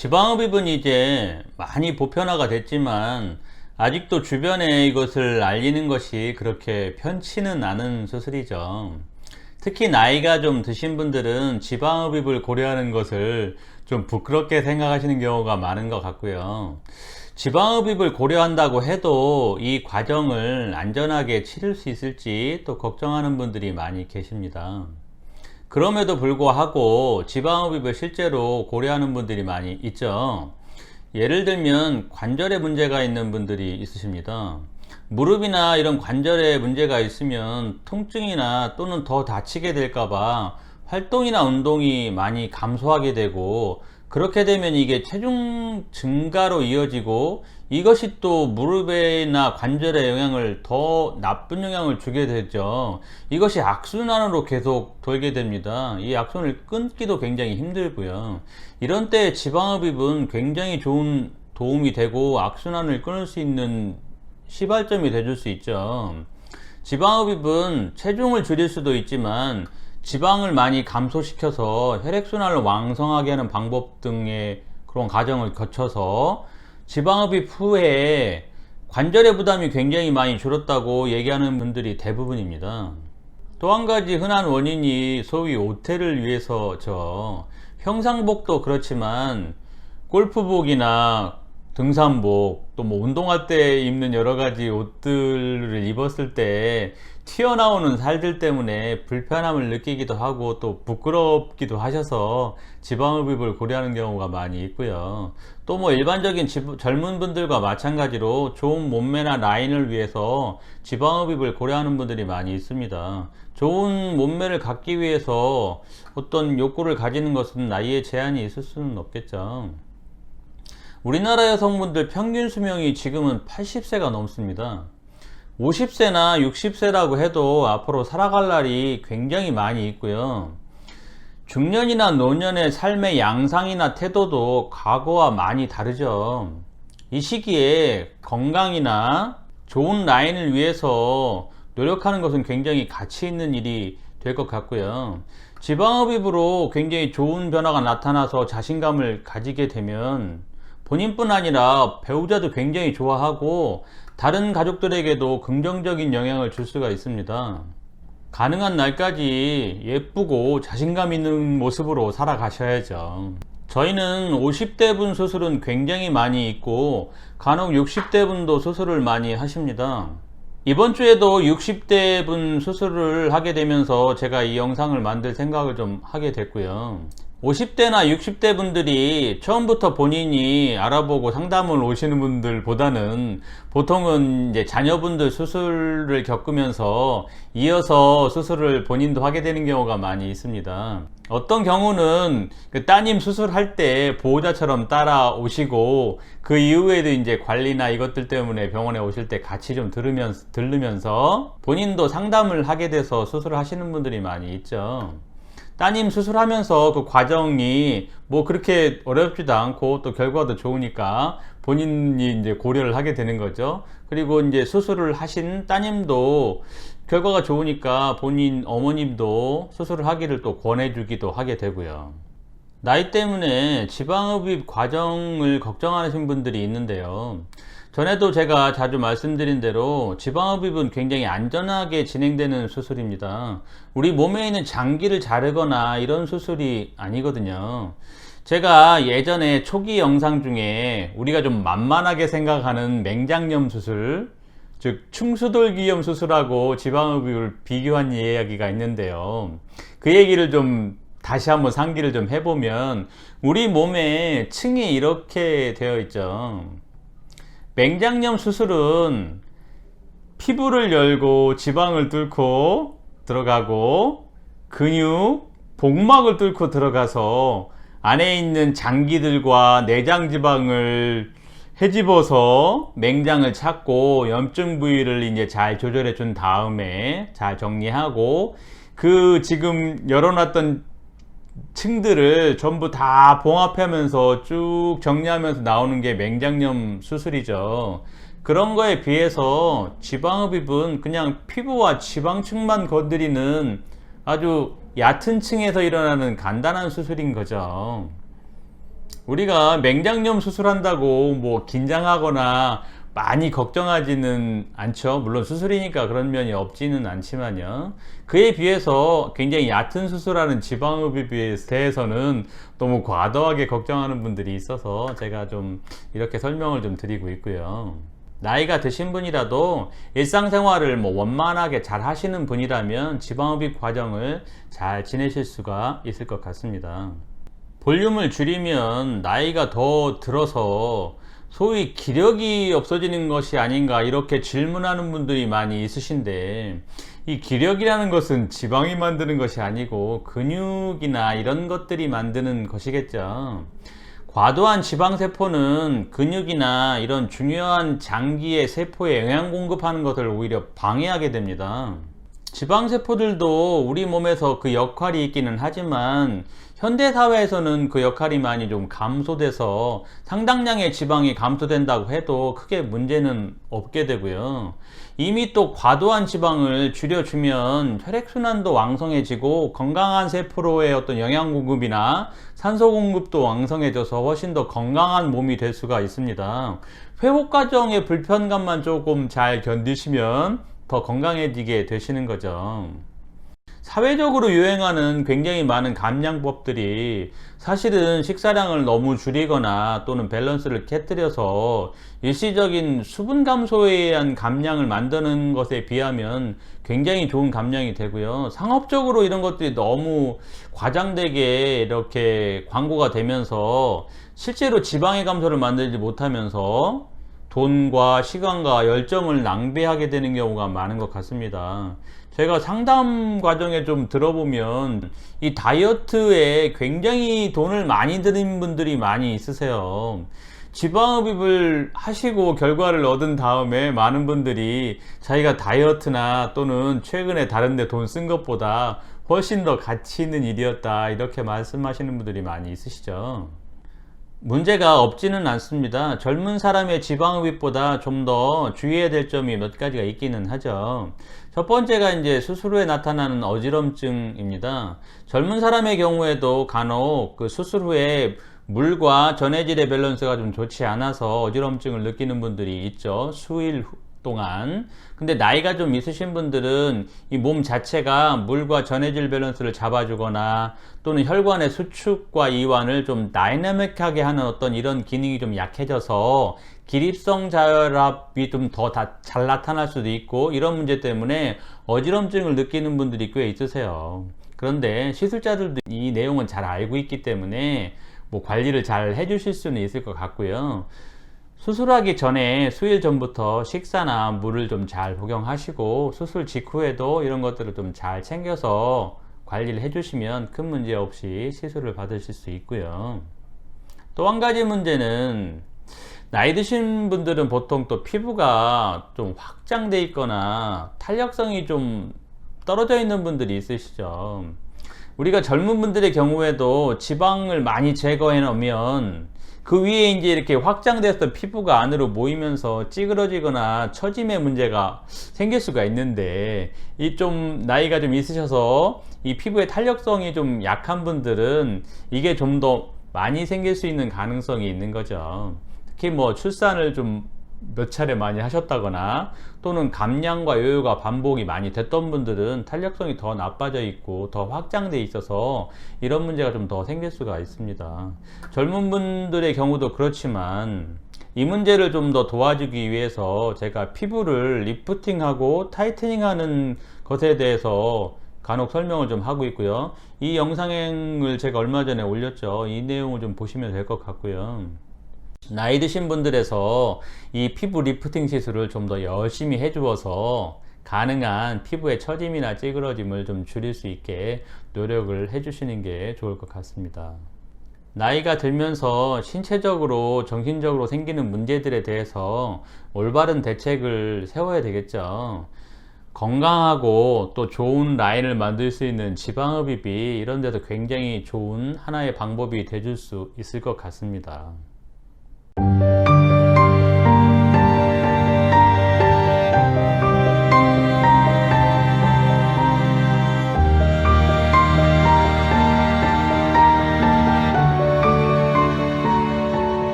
지방흡입은 이제 많이 보편화가 됐지만 아직도 주변에 이것을 알리는 것이 그렇게 편치는 않은 수술이죠. 특히 나이가 좀 드신 분들은 지방흡입을 고려하는 것을 좀 부끄럽게 생각하시는 경우가 많은 것 같고요. 지방흡입을 고려한다고 해도 이 과정을 안전하게 치를 수 있을지 또 걱정하는 분들이 많이 계십니다. 그럼에도 불구하고 지방흡입을 실제로 고려하는 분들이 많이 있죠. 예를 들면 관절에 문제가 있는 분들이 있으십니다. 무릎이나 이런 관절에 문제가 있으면 통증이나 또는 더 다치게 될까봐 활동이나 운동이 많이 감소하게 되고, 그렇게 되면 이게 체중 증가로 이어지고 이것이 또 무릎이나 관절에 영향을 더 나쁜 영향을 주게 되죠. 이것이 악순환으로 계속 돌게 됩니다. 이 악순환을 끊기도 굉장히 힘들고요. 이런 때 지방흡입은 굉장히 좋은 도움이 되고 악순환을 끊을 수 있는 시발점이 되줄 수 있죠. 지방흡입은 체중을 줄일 수도 있지만 지방을 많이 감소시켜서 혈액순환을 왕성하게 하는 방법 등의 그런 과정을 거쳐서 지방흡입 후에 관절의 부담이 굉장히 많이 줄었다고 얘기하는 분들이 대부분입니다. 또 한 가지 흔한 원인이 소위 오태를 위해서죠. 평상복도 그렇지만 골프복이나 등산복, 또 뭐 운동할 때 입는 여러 가지 옷들을 입었을 때 튀어나오는 살들 때문에 불편함을 느끼기도 하고 또 부끄럽기도 하셔서 지방흡입을 고려하는 경우가 많이 있고요. 또 뭐 일반적인 젊은 분들과 마찬가지로 좋은 몸매나 라인을 위해서 지방흡입을 고려하는 분들이 많이 있습니다. 좋은 몸매를 갖기 위해서 어떤 욕구를 가지는 것은 나이에 제한이 있을 수는 없겠죠. 우리나라 여성분들 평균 수명이 지금은 80세가 넘습니다. 50세나 60세라고 해도 앞으로 살아갈 날이 굉장히 많이 있고요. 중년이나 노년의 삶의 양상이나 태도도 과거와 많이 다르죠. 이 시기에 건강이나 좋은 라인을 위해서 노력하는 것은 굉장히 가치 있는 일이 될 것 같고요. 지방흡입으로 굉장히 좋은 변화가 나타나서 자신감을 가지게 되면 본인뿐 아니라 배우자도 굉장히 좋아하고 다른 가족들에게도 긍정적인 영향을 줄 수가 있습니다. 가능한 날까지 예쁘고 자신감 있는 모습으로 살아가셔야죠. 저희는 50대 분 수술은 굉장히 많이 있고 간혹 60대 분도 수술을 많이 하십니다. 이번 주에도 60대 분 수술을 하게 되면서 제가 이 영상을 만들 생각을 좀 하게 됐고요. 50대나 60대 분들이 처음부터 본인이 알아보고 상담을 오시는 분들보다는 보통은 이제 자녀분들 수술을 겪으면서 이어서 수술을 본인도 하게 되는 경우가 많이 있습니다. 어떤 경우는 그 따님 수술할 때 보호자처럼 따라오시고 그 이후에도 이제 관리나 이것들 때문에 병원에 오실 때 같이 좀 들으면서 본인도 상담을 하게 돼서 수술을 하시는 분들이 많이 있죠. 따님 수술하면서 그 과정이 뭐 그렇게 어렵지도 않고 또 결과도 좋으니까 본인이 이제 고려를 하게 되는 거죠. 그리고 이제 수술을 하신 따님도 결과가 좋으니까 본인 어머님도 수술을 하기를 또 권해주기도 하게 되고요. 나이 때문에 지방흡입 과정을 걱정하시는 분들이 있는데요. 전에도 제가 자주 말씀드린 대로 지방흡입은 굉장히 안전하게 진행되는 수술입니다. 우리 몸에 있는 장기를 자르거나 이런 수술이 아니거든요. 제가 예전에 초기 영상 중에 우리가 좀 만만하게 생각하는 맹장염 수술, 즉 충수돌기염 수술하고 지방흡입을 비교한 이야기가 있는데요. 그 얘기를 좀 다시 한번 상기를 좀 해보면 우리 몸에 층이 이렇게 되어 있죠. 맹장염 수술은 피부를 열고 지방을 뚫고 들어가고 근육, 복막을 뚫고 들어가서 안에 있는 장기들과 내장 지방을 헤집어서 맹장을 찾고 염증 부위를 이제 잘 조절해 준 다음에 잘 정리하고 그 지금 열어놨던 층들을 전부 다 봉합하면서 쭉 정리하면서 나오는 게 맹장염 수술이죠. 그런 거에 비해서 지방흡입은 그냥 피부와 지방층만 건드리는 아주 얕은 층에서 일어나는 간단한 수술인 거죠. 우리가 맹장염 수술한다고 뭐 긴장하거나 많이 걱정하지는 않죠. 물론 수술이니까 그런 면이 없지는 않지만요. 그에 비해서 굉장히 얕은 수술하는 지방흡입에 대해서는 너무 과도하게 걱정하는 분들이 있어서 제가 좀 이렇게 설명을 좀 드리고 있고요. 나이가 드신 분이라도 일상생활을 뭐 원만하게 잘 하시는 분이라면 지방흡입 과정을 잘 지내실 수가 있을 것 같습니다. 볼륨을 줄이면 나이가 더 들어서 소위 기력이 없어지는 것이 아닌가 이렇게 질문하는 분들이 많이 있으신데, 이 기력이라는 것은 지방이 만드는 것이 아니고 근육이나 이런 것들이 만드는 것이겠죠. 과도한 지방세포는 근육이나 이런 중요한 장기의 세포에 영양 공급하는 것을 오히려 방해하게 됩니다. 지방세포들도 우리 몸에서 그 역할이 있기는 하지만 현대사회에서는 그 역할이 많이 좀 감소돼서 상당량의 지방이 감소된다고 해도 크게 문제는 없게 되고요. 이미 또 과도한 지방을 줄여주면 혈액순환도 왕성해지고 건강한 세포로의 어떤 영양 공급이나 산소 공급도 왕성해져서 훨씬 더 건강한 몸이 될 수가 있습니다. 회복 과정의 불편감만 조금 잘 견디시면 더 건강해지게 되시는 거죠. 사회적으로 유행하는 굉장히 많은 감량법들이 사실은 식사량을 너무 줄이거나 또는 밸런스를 깨뜨려서 일시적인 수분 감소에 의한 감량을 만드는 것에 비하면 굉장히 좋은 감량이 되고요. 상업적으로 이런 것들이 너무 과장되게 이렇게 광고가 되면서 실제로 지방의 감소를 만들지 못하면서 돈과 시간과 열정을 낭비하게 되는 경우가 많은 것 같습니다. 제가 상담 과정에 좀 들어보면 이 다이어트에 굉장히 돈을 많이 들인 분들이 많이 있으세요. 지방흡입을 하시고 결과를 얻은 다음에 많은 분들이 자기가 다이어트나 또는 최근에 다른 데 돈 쓴 것보다 훨씬 더 가치 있는 일이었다, 이렇게 말씀하시는 분들이 많이 있으시죠. 문제가 없지는 않습니다. 젊은 사람의 지방흡입보다 좀 더 주의해야 될 점이 몇 가지가 있기는 하죠. 첫 번째가 이제 수술 후에 나타나는 어지럼증입니다. 젊은 사람의 경우에도 간혹 그 수술 후에 물과 전해질의 밸런스가 좀 좋지 않아서 어지럼증을 느끼는 분들이 있죠. 수일 동안. 근데 나이가 좀 있으신 분들은 이 몸 자체가 물과 전해질 밸런스를 잡아주거나 또는 혈관의 수축과 이완을 좀 다이나믹하게 하는 어떤 이런 기능이 좀 약해져서 기립성 저혈압이 좀 더 잘 나타날 수도 있고, 이런 문제 때문에 어지럼증을 느끼는 분들이 꽤 있으세요. 그런데 시술자들도 이 내용은 잘 알고 있기 때문에 뭐 관리를 잘 해주실 수는 있을 것 같고요. 수술하기 전에 수일 전부터 식사나 물을 좀 잘 복용하시고 수술 직후에도 이런 것들을 좀 잘 챙겨서 관리를 해주시면 큰 문제 없이 시술을 받으실 수 있고요. 또 한 가지 문제는 나이 드신 분들은 보통 또 피부가 좀 확장돼 있거나 탄력성이 좀 떨어져 있는 분들이 있으시죠. 우리가 젊은 분들의 경우에도 지방을 많이 제거해 놓으면 그 위에 이제 이렇게 확장돼서 피부가 안으로 모이면서 찌그러지거나 처짐의 문제가 생길 수가 있는데, 이 좀 나이가 좀 있으셔서 이 피부의 탄력성이 좀 약한 분들은 이게 좀 더 많이 생길 수 있는 가능성이 있는 거죠. 특히 뭐 출산을 좀 몇 차례 많이 하셨다거나 또는 감량과 요요가 반복이 많이 됐던 분들은 탄력성이 더 나빠져 있고 더 확장돼 있어서 이런 문제가 좀 더 생길 수가 있습니다. 젊은 분들의 경우도 그렇지만 이 문제를 좀 더 도와주기 위해서 제가 피부를 리프팅하고 타이트닝하는 것에 대해서 간혹 설명을 좀 하고 있고요. 이 영상을 제가 얼마 전에 올렸죠. 이 내용을 좀 보시면 될 것 같고요. 나이 드신 분들에서 이 피부 리프팅 시술을 좀 더 열심히 해주어서 가능한 피부의 처짐이나 찌그러짐을 좀 줄일 수 있게 노력을 해주시는 게 좋을 것 같습니다. 나이가 들면서 신체적으로 정신적으로 생기는 문제들에 대해서 올바른 대책을 세워야 되겠죠. 건강하고 또 좋은 라인을 만들 수 있는 지방흡입이 이런 데도 굉장히 좋은 하나의 방법이 되줄 수 있을 것 같습니다.